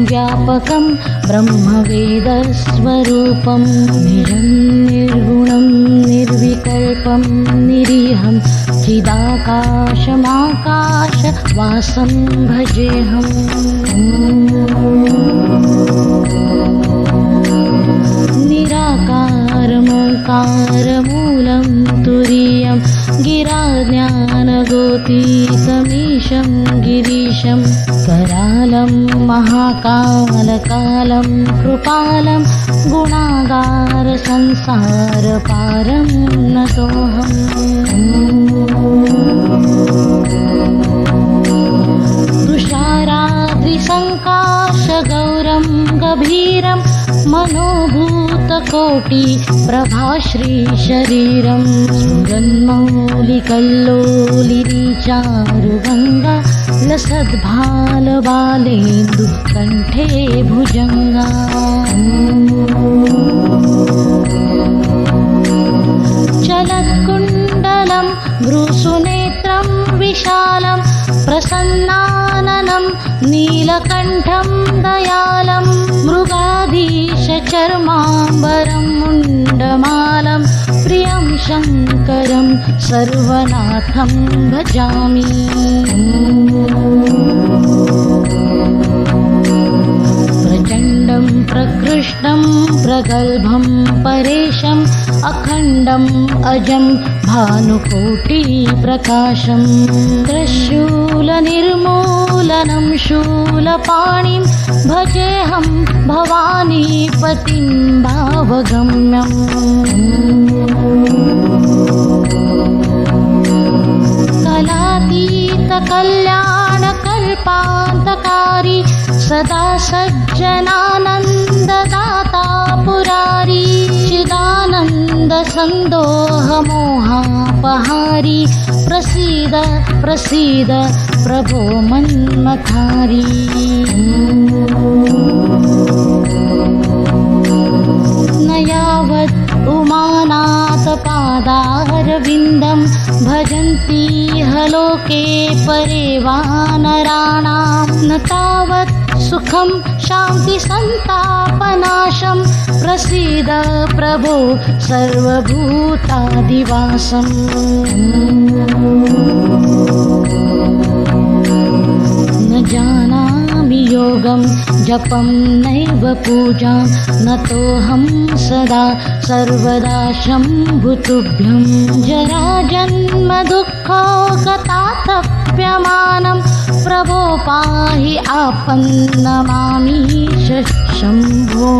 व्यापकं ब्रह्मवेदस्वरूपं निजं निर्गुणं निर्विकल्पं निरीहं चिदाकाशमाकाशवासं भजेऽहम्। निराकारमोङ्कारमूलं तुरीयं गिराज्ञानगोतीतमीशं गिरीशं करालं महाकालकालं कृपालं गुणागारसंसारपारं नतोऽहम्। तुषाराद्रिसङ्काशगौरं गभीरं मनोभूतकोटिप्रभाश्रीशरीरं स्फुरन्मौलिकल्लोलिनीचारुगङ्गा लसद्भालबालेन्दु कण्ठे भुजङ्गा। चलत्कुण्डलं भ्रूसुनेत्रं विशालं प्रसन्नाननं नीलकण्ठं दयालं मृगाधीशचर्माम्बरं मुण्डमालं प्रियं शङ्करं सर्वनाथं भजामि। प्रचण्डं प्रकृष्टं प्रगल्भं परेशम् अखण्डम् अजं भानुकोटिप्रकाशं त्रिशूलनिर्मूलनं शूलपाणिं भजेऽहं भवानीपतिं भावगम्यम्। कलातीतकल्याणकल्पान्तकारी सदा सज्जनानन्ददाता पुरारी चिदानन्दसन्दोहमोहापहारी प्रसीद प्रसीद प्रभो मन्मथारी। न यावत् उमानाथपादारविन्दं भजन्ति लोके परे वानराणां न तावत् सुखं शान्तिसन्तापनाशं प्रसीद प्रभो सर्वभूतादिवासम्। न जानामि योगं जपं नैव पूजां नतोऽहं सदा सर्वदा शम्भुतुभ्यं। जराजन्म दुःखोगतातप्यमानं प्रभो पाहि आपन्नमामीश शम्भो।